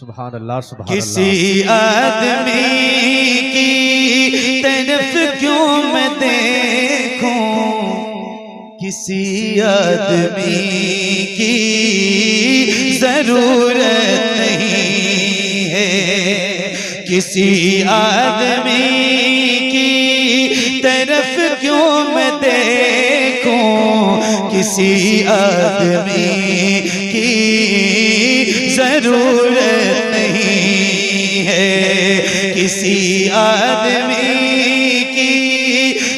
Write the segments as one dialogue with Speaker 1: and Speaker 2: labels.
Speaker 1: सुभान अल्लाह सुभान
Speaker 2: किसी आदमी की तरफ क्यों मैं देखूं, किसी आदमी की जरूरत नहीं है, किसी आदमी की तरफ क्यों मैं देखूं, किसी आदमी की जरूरत नहीं है, किसी आदमी की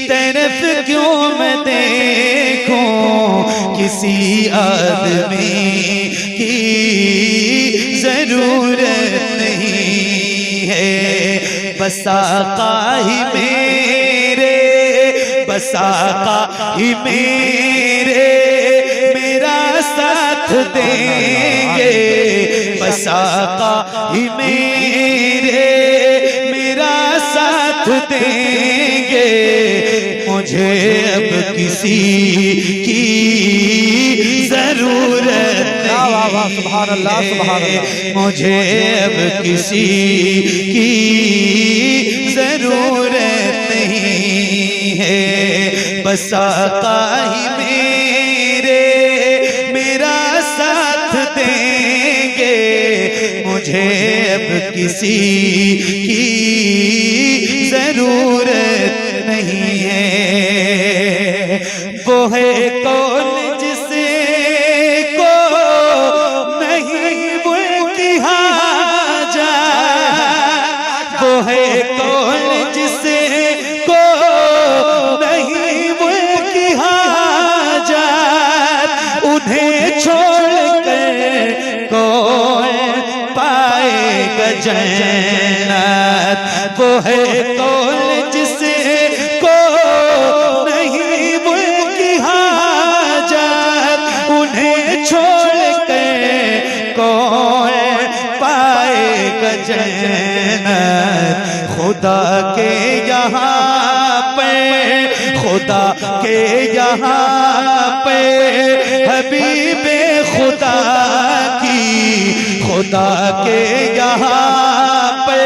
Speaker 2: तरफ क्यों मैं देखूं, किसी आदमी की जरूरत नहीं है। बस आका ही मेरे, बस आका ही मेरे मेरा साथ देंगे, बस आका ही मेरे मेरा साथ देंगे, मुझे अब किसी की जरूरत नहीं,
Speaker 1: सुभान अल्लाह सुभान अल्लाह।
Speaker 2: मुझे अब किसी की जरूरत नहीं है। बस आका ही मेरे मेरा साथ देंगे, मुझे अब किसी की जरूरत नहीं है। वो है कौन जिसे को नहीं वो की हाजत, वो है कौन जिसे को नहीं वो की हाजत, उन्हें छोड़ कर कौन पाएगा जन्नत, वो है कौन जिसे को नहीं वो की हाजत, उन्हें छोड़ कर कौन पाएगा जन्नत। खुदा के यहाँ पे, खुदा के यहाँ पे हबीबे खुदा की, खुदा के यहाँ पे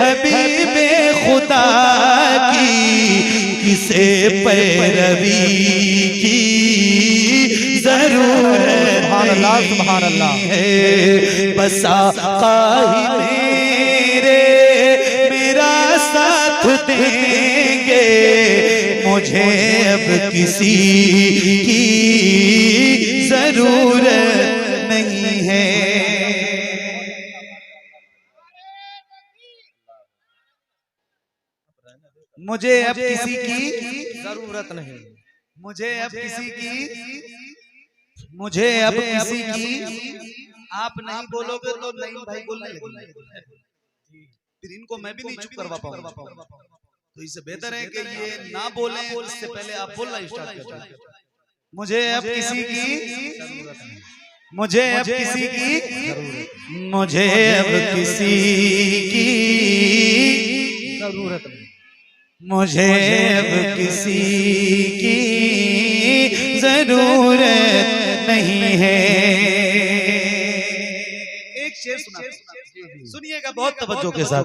Speaker 2: हबीबे खुदा की, किसे पैरवी की जरूरत नहीं है। बस आका ही मेरे मेरा साथ देंगे, मुझे अब किसी की जरूरत नहीं है। मुझे अब किसी की
Speaker 1: जरूरत नहीं,
Speaker 2: मुझे अब किसी की, मुझे अब किसी की, आप नहीं बोलोगे तो नहीं भाई बोलने लगेंगे, फिर इनको मैं भी नहीं चुप करवा पाऊंगा। तो इससे बेहतर है कि ये ना बोलें, इससे पहले आप बोलना स्टार्ट कर दें। मुझे अब किसी की, मुझे अब किसी की, मुझे अब किसी की
Speaker 1: जरूरत नहीं,
Speaker 2: मुझे अब किसी की जरूरत नहीं है। एक शेर सुनिएगा बहुत तवज्जो के साथ।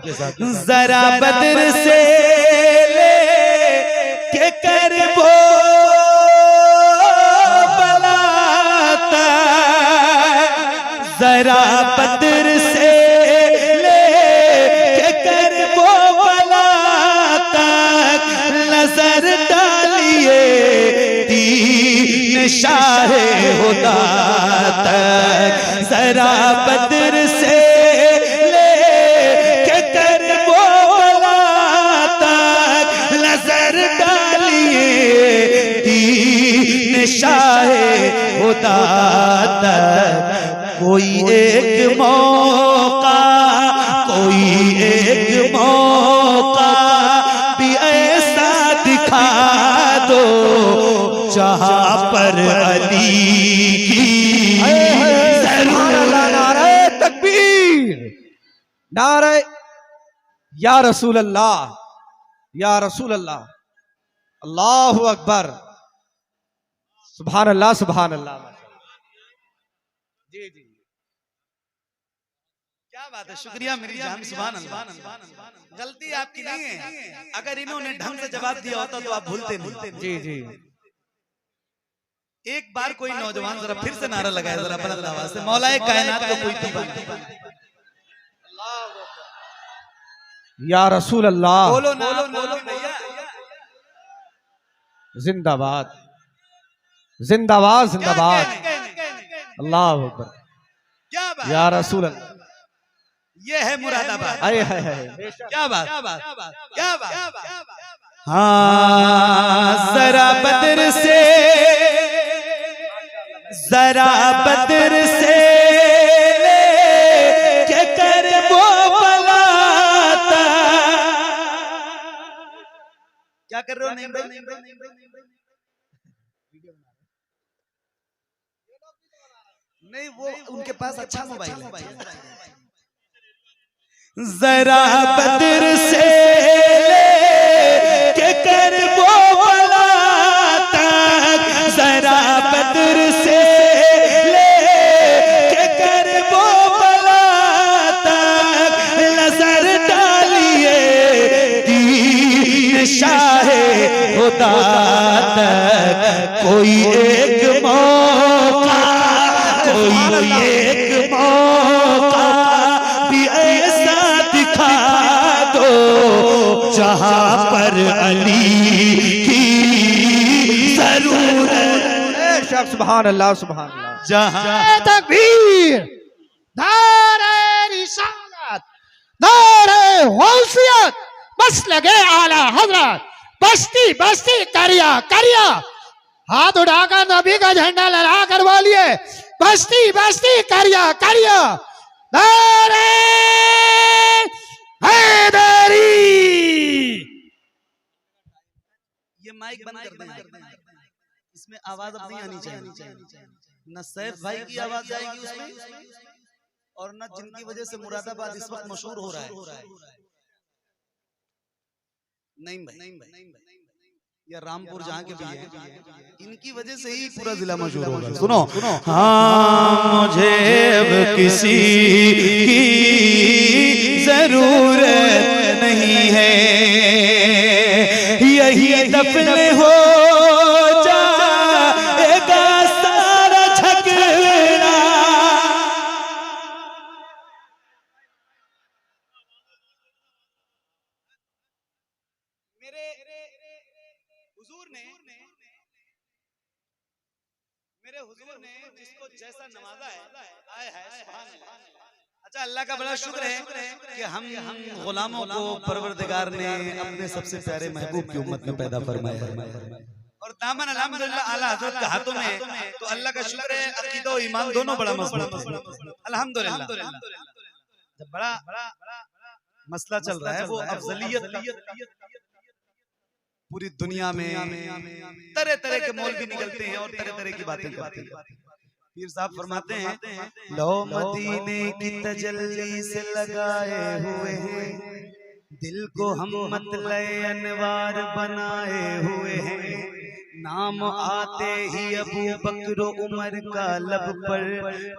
Speaker 2: जरा बदर से ले के कर वो बलाता, जरा बदर से ले के कर वो बलाता, नजर डालिए दीन शाहे खुदा तक, जरा बदर से ले के कर वो बला तक, नजर डालिए दीन शाहे खुदा तक। कोई एक मौका, कोई एक मौका भी ऐसा दिखा दो, जहां पर अली की जरूरत।
Speaker 1: नारे तकबीर, नारे या रसूल अल्लाह, या रसूल अल्लाह, अल्लाहु अकबर, सुभान अल्लाह सुभान अल्लाह। जी जी,
Speaker 2: क्या बात है, शुक्रिया मेरी जान, सुभान अल्लाह। गलती आपकी नहीं है, अगर इन्होंने ढंग से जवाब दिया होता तो आप भूलते नहीं।
Speaker 1: जी जी।
Speaker 2: एक बार कोई नौजवान जरा फिर से नारा लगाए जरा बुलंद आवाज से, मौलाए कायनात को कोई दीवाना।
Speaker 1: या रसूल अल्लाह।
Speaker 2: बोलो ना, बोलो भैया।
Speaker 1: जिंदाबाद जिंदाबाद जिंदाबाद। अल्लाह अकबर।
Speaker 2: क्या बात,
Speaker 1: या रसूल अल्लाह।
Speaker 2: ये है मुरादाबाद।
Speaker 1: हाय हाय हाय।
Speaker 2: क्या बात, क्या बात। हाँ जरा बदर से, जरा बदर से के कर वो बलाता। क्या कर रहे हो? नहीं, वो उनके पास अच्छा मोबाइल है। जरा बदर से के कर वो बलाता, जरा बदर से के कर वो बलाता, नजर डालिए दीन शाहे खुदा तक कोई एक मौका, कोई एक मौका भी ऐसा दिखा दो जहां पर अली की जरूरत।
Speaker 1: सुभान अल्लाह सुभान अल्लाह।
Speaker 2: जहां
Speaker 3: तकबीर, नारे रिसालत, नारे गौसियत, बस लगे आला हजरत, बस्ती बस्ती करिया करिया, हाथ उठाकर नबी का झंडा लहरा कर बोलिए, बस्ती बस्ती करिया करिया, नारे हैदरी।
Speaker 2: ये माइक बंद कर दें, इसमें आवाज अब नहीं आनी चाहिए। न सैफ भाई की आवाज जाएगी उसमें, और न जिनकी वजह से मुरादाबाद इस वक्त मशहूर हो रहा है। नहीं भाई, या रामपुर जहाँ के भी हैं, इनकी वजह से ही पूरा जिला मशहूर होगा। सुनो, हाँ मुझे अब किसी की जरूरत नहीं है, यही दफन हो जाएगा सारा झगड़ा। मेरे हुजूर ने जिसको जैसा नवाजा है, आए है सुभान अल्लाह। अच्छा, अल्लाह का बड़ा शुक्र है कि हम गुलामों को परवरदिगार ने अपने सबसे प्यारे महबूब की उम्मत में पैदा फरमाया, और दामन अल्हम्दुलिल्लाह आला हज़रत के हाथों में। तो अल्लाह का शुक्र है, अकीदा और ईमान दोनों बड़ा मजबूत है अल्हम्दुलिल्लाह। जब बड़ा मसला चल रहा है, वो अफजलियत पूरी दुनिया में तरह तरह के मौलवी निकलते हैं और तरह तरह की बातें करते हैं। पीर साहब फरमाते हैं, लो मदीने की तजल्ली से लगाए हुए हैं, दिल को हम मतले अनवार बनाए हुए हैं, नाम आते ही अबू बकर उमर का लब पर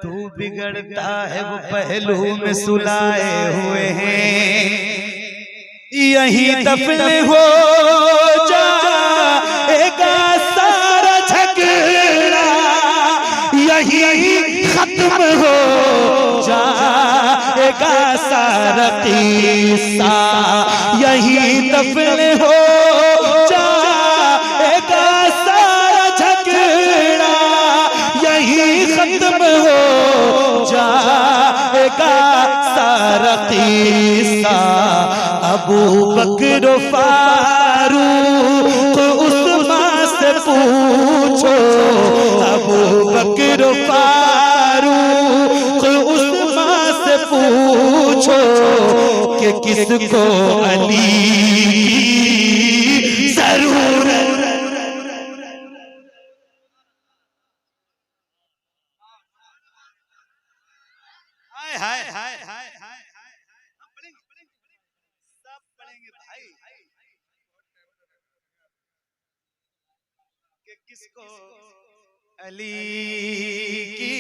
Speaker 2: तू बिगड़ता है वो पहलू में सुलाए हुए हैं, यही दफन हो जाएगा सारा झगड़ा, यही खत्म हो जाएगा सारा किस्सा, यही दफन हो जाएगा सारा झगड़ा, यही खत्म हो जाएगा सारा किस्सा। अबू बकर फारूक उस्मान से पूछो, अबू बकर फारूक उस्मान से पूछो कि किसको अली की जरूरत। हाय हाय हाय हाय हाय, सब पढ़ेंगे भाई कि किसको अली की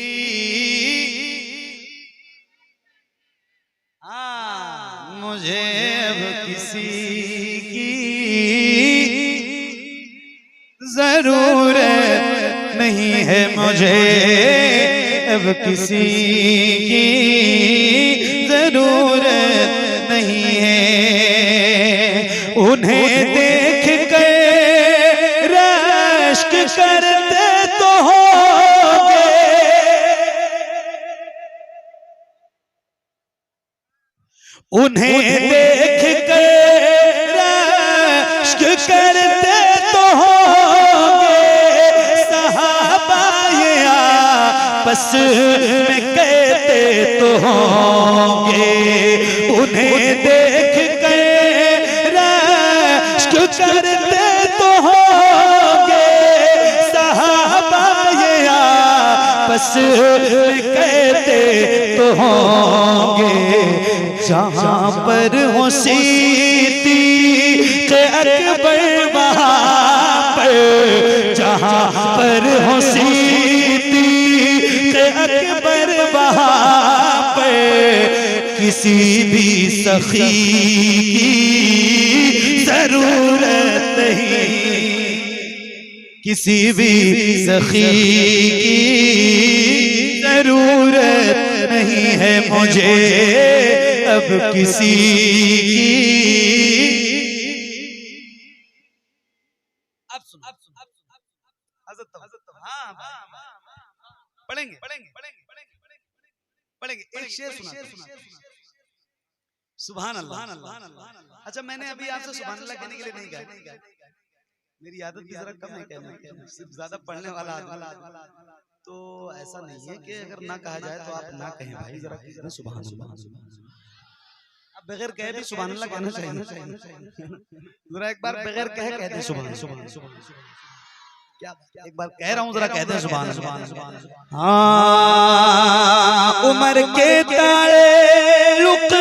Speaker 2: किसी की जरूरत नहीं है मुझे, अब किसी की जरूरत नहीं है। उन्हें देख कर रश्क करते तो होगे, उन्हें देख कर रश्क करते तो होगे, सहाबा ये आपस में कहते तो होंगे। उन्हें देख कर रश्क करते तो होंगे, सहाबा ये आपस में कहते तो होंगे। जहाँ पर हो सिद्दीक़ अकबर वहाँ पर, जहाँ पर हो सिद्दीक़ अकबर वहाँ पर किसी भी सखी की जरूरत नहीं, किसी भी सखी की जरूरत नहीं है मुझे, अब किसी की। अब सुन, पढ़ेंगे एक शेर सुना। सुभान अल्लाह। अच्छा, मैंने अभी आपसे सुभान अल्लाह कहने के लिए नहीं कहा, मेरी आदत भी जरा कम है कहने, सिर्फ ज्यादा पढ़ने वाला तो ऐसा नहीं है कि अगर ना कहा जाए तो आप ना कहें भाई, जरा सुभान अल्लाह। अब बगैर कहे भी सुभान अल्लाह कहना चाहिए, जरा एक बार बगैर कहे कहते हैं सुभान सुभान सुभान। क्या एक बार कह रहा हूँ, जरा कहते हैं सुभान सुभान। हाँ, उमर के ताल्लुक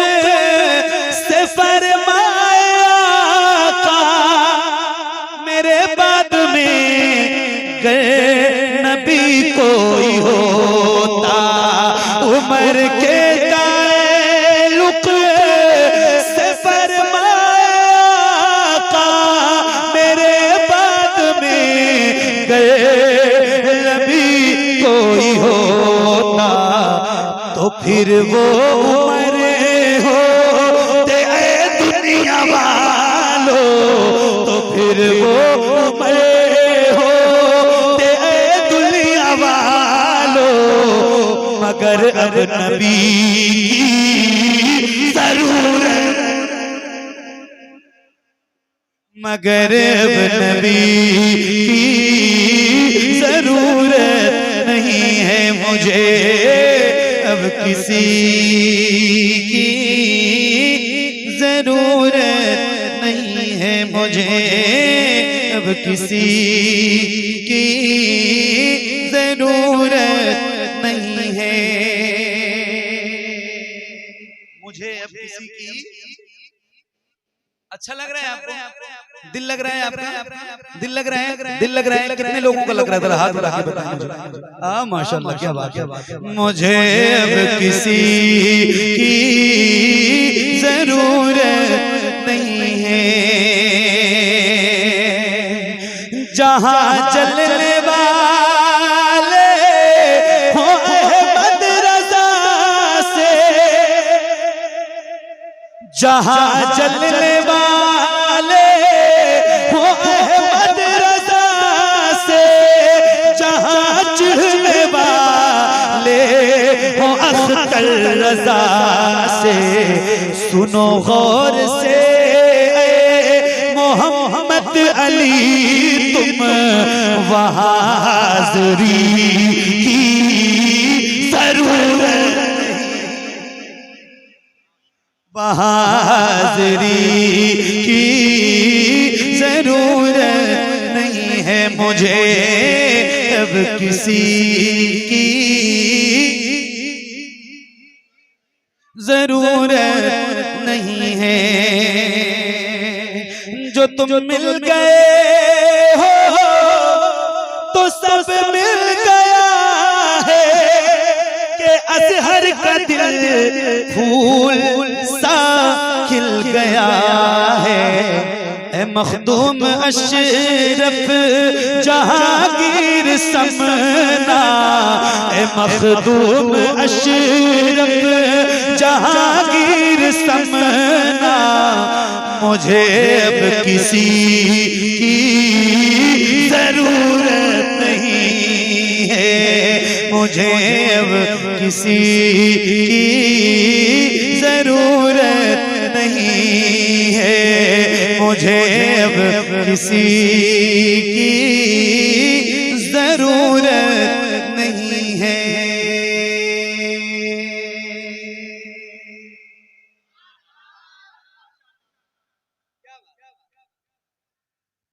Speaker 2: से फरमाया का मेरे बाद में गए नबी कोई होता। उमर के ताल्लुक से फरमाया का मेरे बाद में गए नबी कोई होता, तो फिर वो उमर होते दुनिया वालों, तो फिर वो उमर होते दुनिया वालों, मगर अब नबी की जरूरत, मगर अब नबी की जरूरत नहीं है मुझे, अब किसी की जरूरत नहीं है मुझे, अब किसी की जरूरत नहीं है मुझे, अब किसी की। अच्छा लग रहा है आपको? दिल लग रहा है आपका? दिल लग रहा है? दिल लग रहा है? कितने लोगों का लग रहा है? जरा हाथ बढ़ा के बताएं। माशाल्लाह, क्या बात है। मुझे अब किसी की जरूरत नहीं है, जहां चलने वाले हो अहमद रज़ा से, जहां चलने वाले हो अहमद रज़ा से, जहां चिढ़ने वाले हो अख्तर रज़ा से, सुनो गौर से मोहम्मद अली तुम वहां हाज़री की जरूरत, वहां हाज़री की जरूरत नहीं है मुझे, अब किसी की जरूरत नहीं है। जो तुम मिल गए हो तो सब मिल गया है, कि अज़हर का दिल फूल सा खिल गया है। ए मखदूम अशरफ जहांगीर समना, ए मखदूम अशरफ जहांगीर समना, मुझे अब किसी की जरूरत नहीं है, मुझे अब किसी की जरूरत नहीं है, मुझे अब किसी की